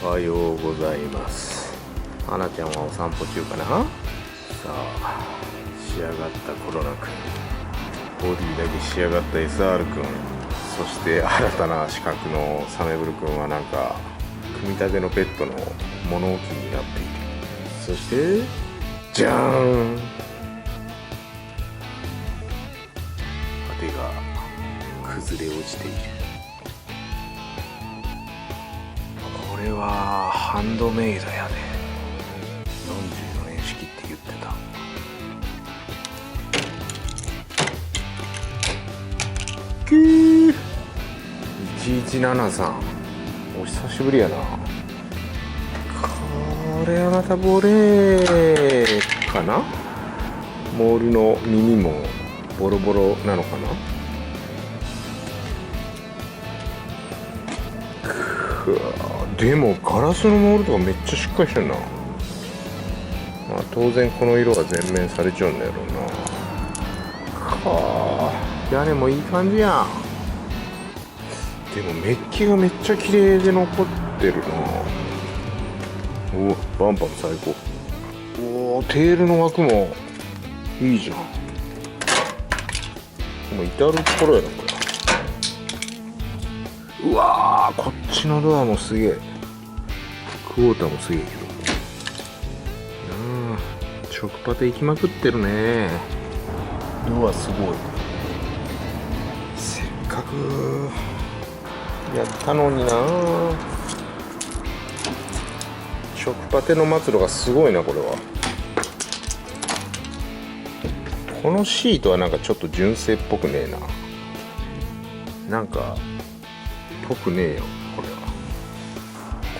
おはようございます。花ちゃんはお散歩中かな。さあ、仕上がったコロナくん、ボディだけ仕上がった SR くん、そして新たな資格のサメブルくんはなんか組み立てのペットの物置になっている。そしてじゃーん、果てが崩れ落ちている。これはハンドメイドやで。44年式って言ってた。1173、お久しぶりやな。これはまたボレーかな。モールの耳もボロボロなのかな。でもガラスのモールとかめっちゃしっかりしてんな。まあ当然この色が全面されちゃうんだろうな。屋根もいい感じやん。でもメッキがめっちゃ綺麗で残ってるな。お、バンパーも最高。おー、テールの枠もいいじゃん。もう至るところやなこれ。うわー、こっちのドアもすげえ。クォーターもすげえけど。直パテ行きまくってるね。ドアすごい。せっかくやったのにな。直パテの末路がすごいなこれは。このシートはなんかちょっと純正っぽくねえな。なんかぽくねえよこれは。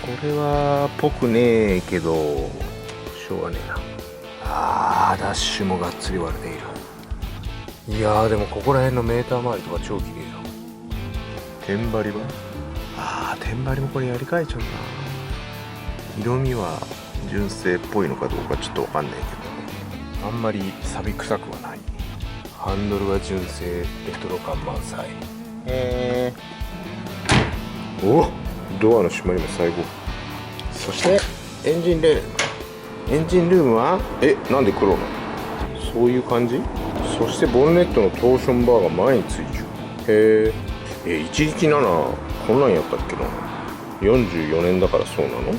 これはぽくねえけどしょうがねえな。ダッシュもがっつり割れている。いやーでもここら辺のメーター周りとか超綺麗だ。天張りは天張りもこれやり替えちゃうな。色味は純正っぽいのかどうかちょっとわかんないけど、あんまり錆び臭くはない。ハンドルは純正、レトロ感満載。お、ドアの閉まりも最高。そしてエンジンルーム。エンジンルームはなんで黒なの。そういう感じ。そしてボンネットのトーションバーが前についちゃう。へえ、117こんなんやったっけな。44年だからそうなの。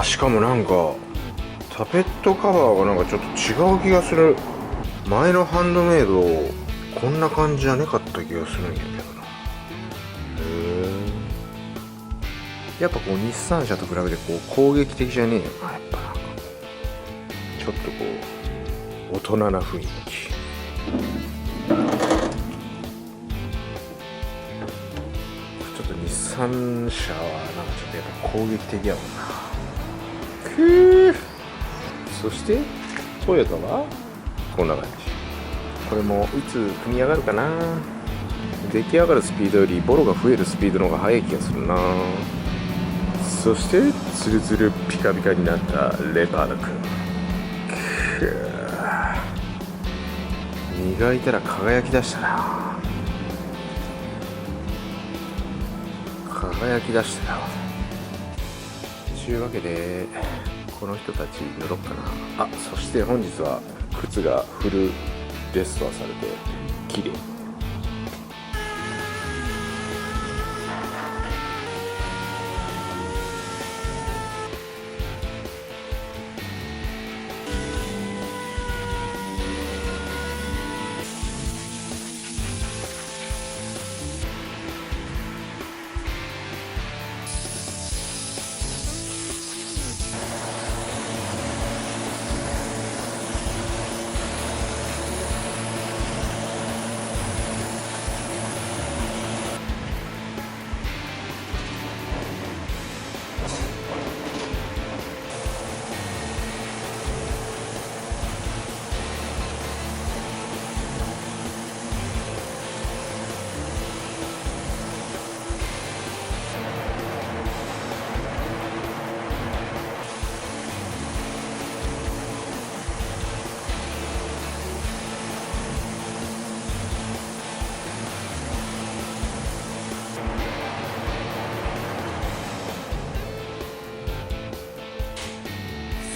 しかもなんかタペットカバーがなんかちょっと違う気がする。前のハンドメイドこんな感じじゃねかった気がするんやけどな。やっぱこう日産車と比べてこう攻撃的じゃねえよな。やっぱなんかちょっとこう大人な雰囲気。ちょっと日産車はなんかちょっとやっぱ攻撃的やもんな。そしてトヨタはこんな感じ。これもいつ組み上がるかな。出来上がるスピードよりボロが増えるスピードの方が速い気がするな。そしてツルツルピカピカになったレパードくん。磨いたら輝き出したな。輝き出したよ。というわけでこの人たち乗ろっかな。そして本日は靴がフルレストアされて綺麗。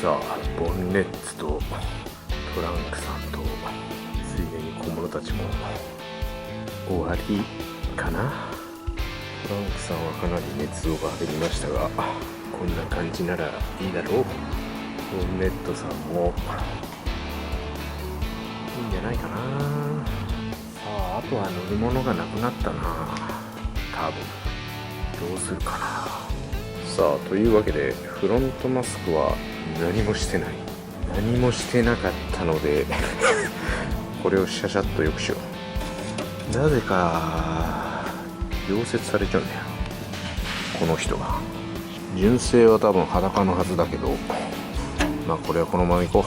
さあボンネッツとトランクさんとついでに小物たちも終わりかな。トランクさんはかなり熱を上げましたが、こんな感じならいいだろう。ボンネットさんもいいんじゃないかな。さあ、あとは乗り物がなくなったな。多分どうするかな。さあ、というわけでフロントマスクは何もしてなかったのでこれをシャシャッとよくしよう。なぜか溶接されちゃうんだよ、この人が。純正は多分裸のはずだけど、まあこれはこのままいこう。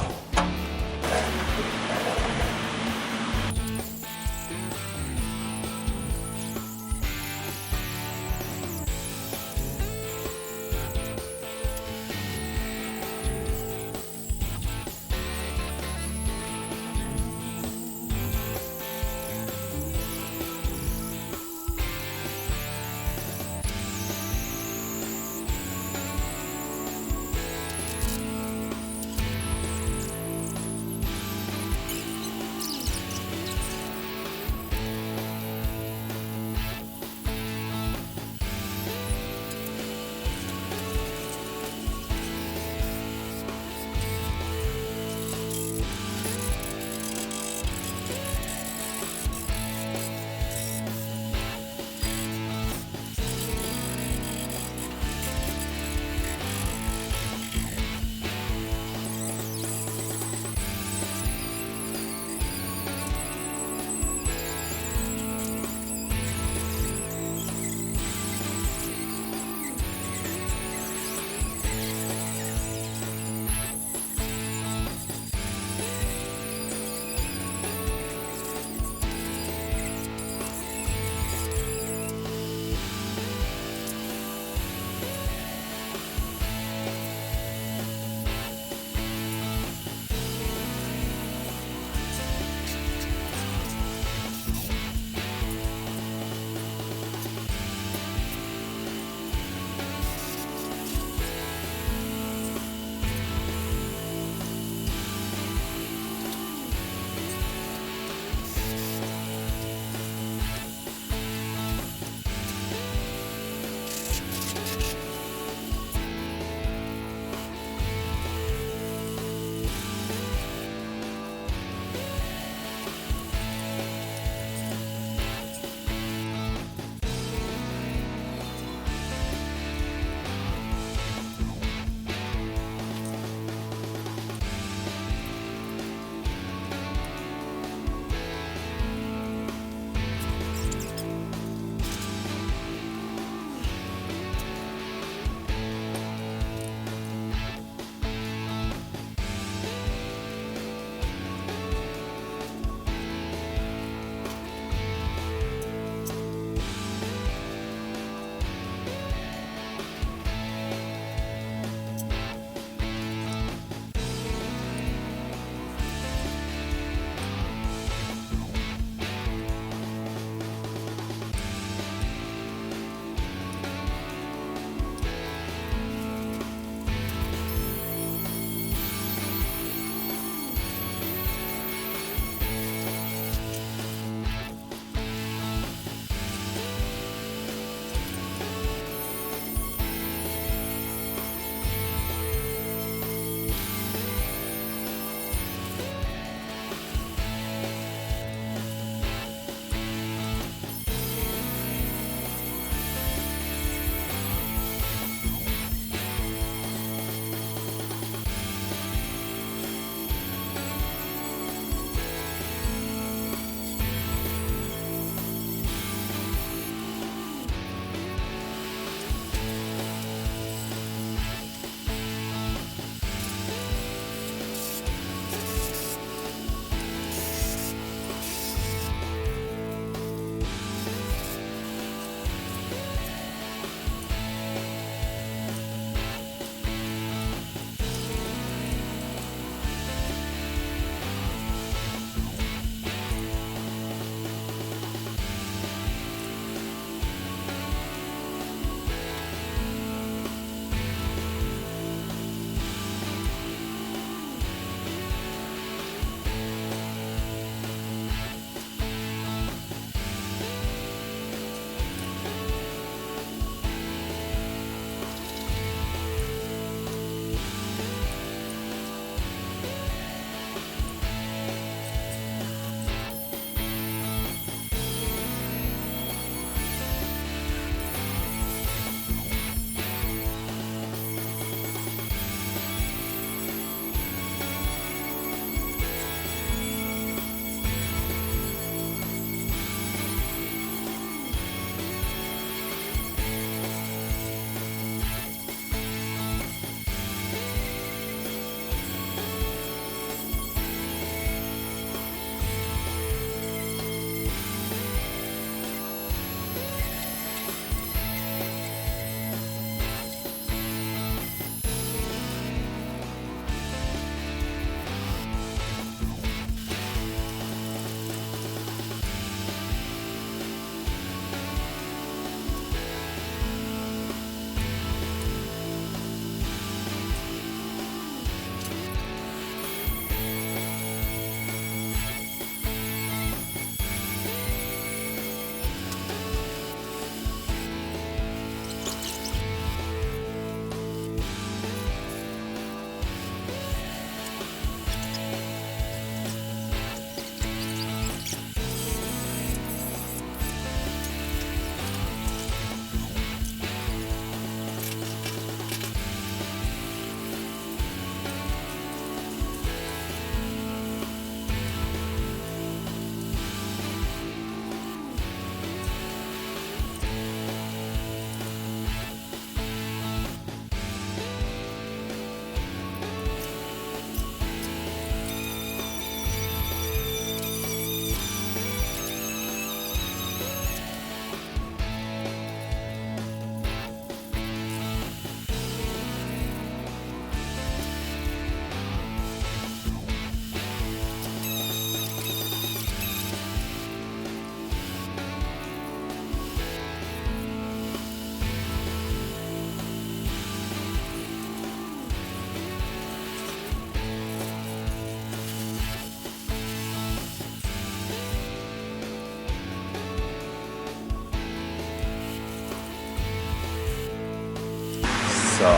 さあ、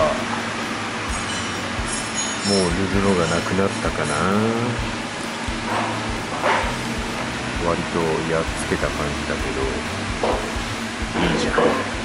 もう塗るのがなくなったかな。割とやっつけた感じだけど、いいじゃん。